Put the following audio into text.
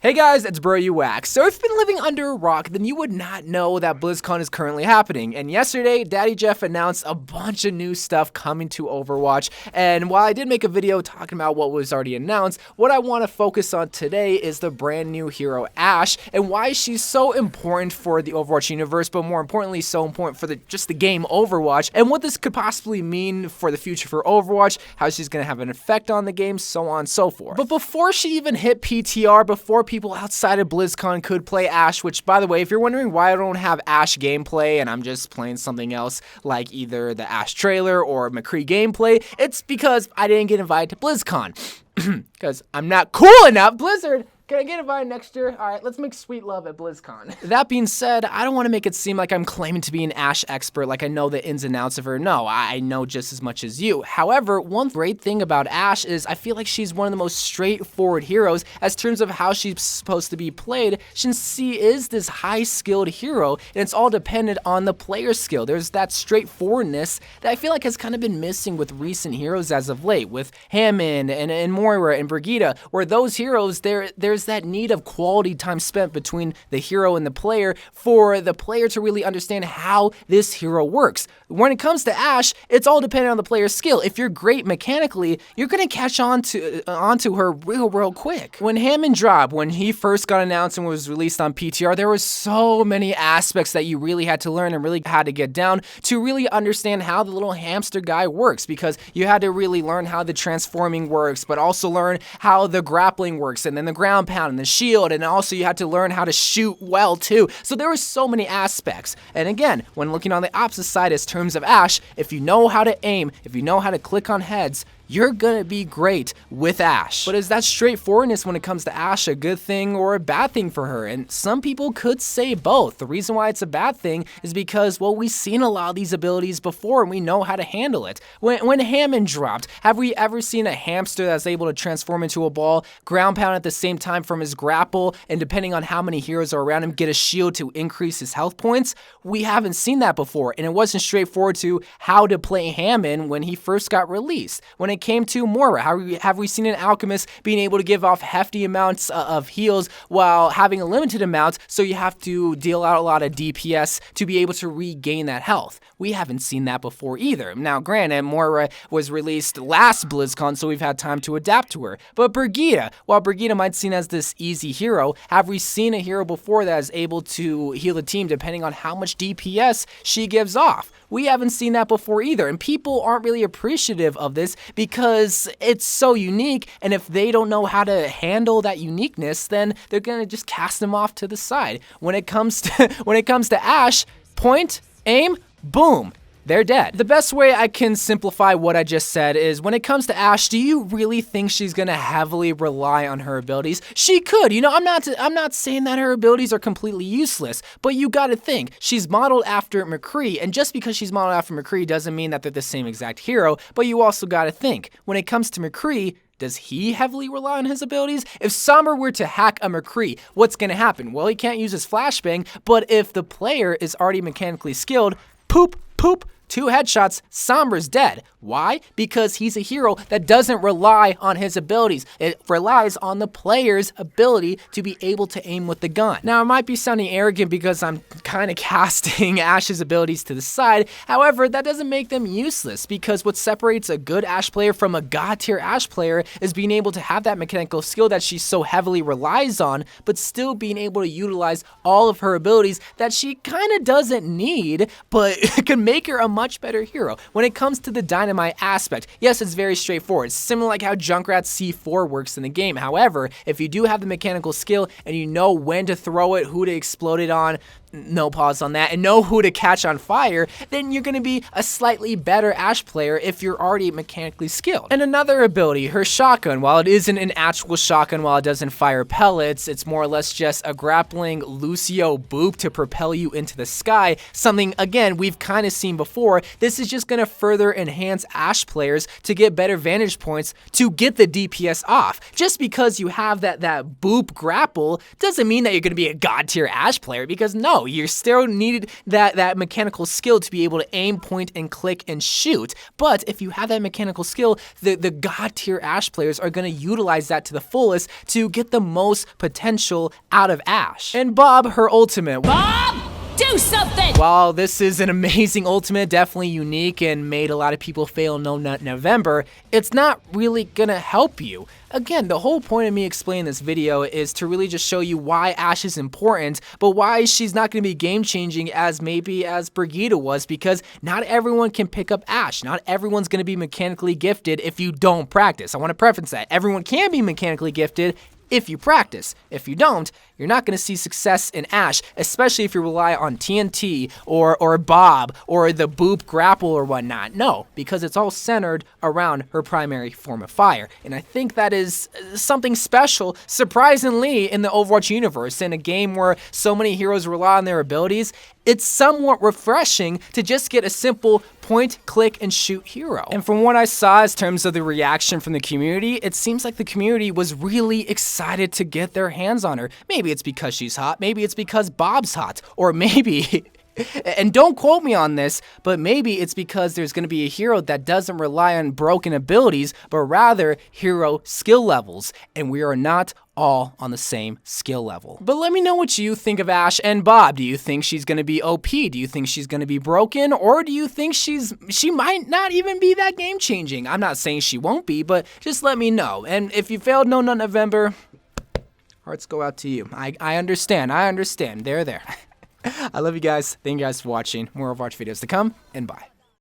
Hey guys, it's YOU WACK. So if you've been living under a rock, then you would not know that BlizzCon is currently happening. And yesterday, Daddy Jeff announced a bunch of new stuff coming to Overwatch. And while I did make a video talking about what was already announced, what I want to focus on today is the brand new hero Ashe and why she's so important for the Overwatch universe, but more importantly, so important for just the game Overwatch, and what this could possibly mean for the future for Overwatch, how she's going to have an effect on the game, so on and so forth. But before she even hit PTR, before people outside of BlizzCon could play Ashe, which, by the way, if you're wondering why I don't have Ashe gameplay and I'm just playing something else like either the Ashe trailer or McCree gameplay, it's because I didn't get invited to BlizzCon. Because I'm not cool enough. Blizzard, can I get invited next year? All right, let's make sweet love at BlizzCon. That being said, I don't want to make it seem like I'm claiming to be an Ashe expert, like I know the ins and outs of her. No, I know just as much as you. However, one great thing about Ashe is I feel like she's one of the most straightforward heroes as terms of how she's supposed to be played, since she is this high-skilled hero, and it's all dependent on the player skill. There's that straightforwardness that I feel like has kind of been missing with recent heroes as of late, with Hammond and Moira and Brigitte, where those heroes, there's that need of quality time spent between the hero and the player for the player to really understand how this hero works. When it comes to Ashe, it's all dependent on the player's skill. If you're great mechanically, you're going to catch onto her real quick. When Hammond dropped, when he first got announced and was released on PTR, there were so many aspects that you really had to learn and really had to get down to really understand how the little hamster guy works, because you had to really learn how the transforming works, but also learn how the grappling works, and then the ground pound and the shield, and also you had to learn how to shoot well too. So there were so many aspects. And again, when looking on the opposite side as terms of Ashe, if you know how to aim, if you know how to click on heads, you're gonna be great with Ashe. But is that straightforwardness when it comes to Ashe a good thing or a bad thing for her? And some people could say both. The reason why it's a bad thing is because, well, we've seen a lot of these abilities before and we know how to handle it. When Hammond dropped, have we ever seen a hamster that's able to transform into a ball, ground pound at the same time from his grapple, and depending on how many heroes are around him, get a shield to increase his health points? We haven't seen that before, and it wasn't straightforward to how to play Hammond when he first got released. When it came to Moira, have we seen an alchemist being able to give off hefty amounts of heals while having a limited amount, so you have to deal out a lot of DPS to be able to regain that health? We haven't seen that before either. Now, granted, Moira was released last BlizzCon, so we've had time to adapt to her. But Brigitte, while Brigitte might be seen as this easy hero, have we seen a hero before that is able to heal the team depending on how much DPS she gives off? We haven't seen that before either, and people aren't really appreciative of this because it's so unique, and if they don't know how to handle that uniqueness, then they're gonna just cast them off to the side. When it comes to Ashe, point, aim, boom, they're dead. The best way I can simplify what I just said is, when it comes to Ashe, do you really think she's gonna heavily rely on her abilities? She could, I'm not saying that her abilities are completely useless, but you gotta think, she's modeled after McCree, and just because she's modeled after McCree doesn't mean that they're the same exact hero, but you also gotta think, when it comes to McCree, does he heavily rely on his abilities? If Sombra were to hack a McCree, what's gonna happen? Well, he can't use his flashbang, but if the player is already mechanically skilled, poop, 2 headshots, Sombra's dead. Why? Because he's a hero that doesn't rely on his abilities. It relies on the player's ability to be able to aim with the gun. Now, it might be sounding arrogant because I'm kind of casting Ashe's abilities to the side. However, that doesn't make them useless, because what separates a good Ashe player from a god tier Ashe player is being able to have that mechanical skill that she so heavily relies on, but still being able to utilize all of her abilities that she kind of doesn't need, but can make her a much better hero. When it comes to the dynamite aspect, yes, it's very straightforward. It's similar like how Junkrat's C4 works in the game. However, if you do have the mechanical skill and you know when to throw it, who to explode it on, no pause on that, and know who to catch on fire, then you're going to be a slightly better Ashe player if you're already mechanically skilled. And another ability, her shotgun, while it isn't an actual shotgun, while it doesn't fire pellets, it's more or less just a grappling Lucio boop to propel you into the sky, something, again, we've kind of seen before. This is just going to further enhance Ashe players to get better vantage points to get the DPS off. Just because you have that boop grapple doesn't mean that you're going to be a god tier Ashe player, because no, No, you still needed that mechanical skill to be able to aim, point, and click and shoot. But if you have that mechanical skill, the god tier Ashe players are going to utilize that to the fullest to get the most potential out of Ashe. And Bob, her ultimate. Bob, do something! While this is an amazing ultimate, definitely unique and made a lot of people fail No Nut November, it's not really gonna help you. Again, the whole point of me explaining this video is to really just show you why Ashe is important, but why she's not going to be game-changing as maybe as Brigitte was, because not everyone can pick up Ashe. Not everyone's going to be mechanically gifted if you don't practice. I want to preface that. Everyone can be mechanically gifted if you practice. If you don't, you're not going to see success in Ashe, especially if you rely on TNT or Bob or the Boop grapple or whatnot. No, because it's all centered around her primary form of fire. And I think that is something special, surprisingly, in the Overwatch universe. In a game where so many heroes rely on their abilities, it's somewhat refreshing to just get a simple point, click, and shoot hero. And from what I saw in terms of the reaction from the community, it seems like the community was really excited to get their hands on her. Maybe it's because she's hot, maybe it's because Bob's hot, or maybe, and don't quote me on this, but maybe it's because there's going to be a hero that doesn't rely on broken abilities, but rather hero skill levels, and we are not all on the same skill level. But let me know what you think of Ashe and Bob. Do you think she's going to be OP? Do you think she's going to be broken? Or do you think she might not even be that game changing? I'm not saying she won't be, but just let me know. And if you failed No Nut November, hearts go out to you. I understand. There. I love you guys. Thank you guys for watching. More Overwatch videos to come, and bye.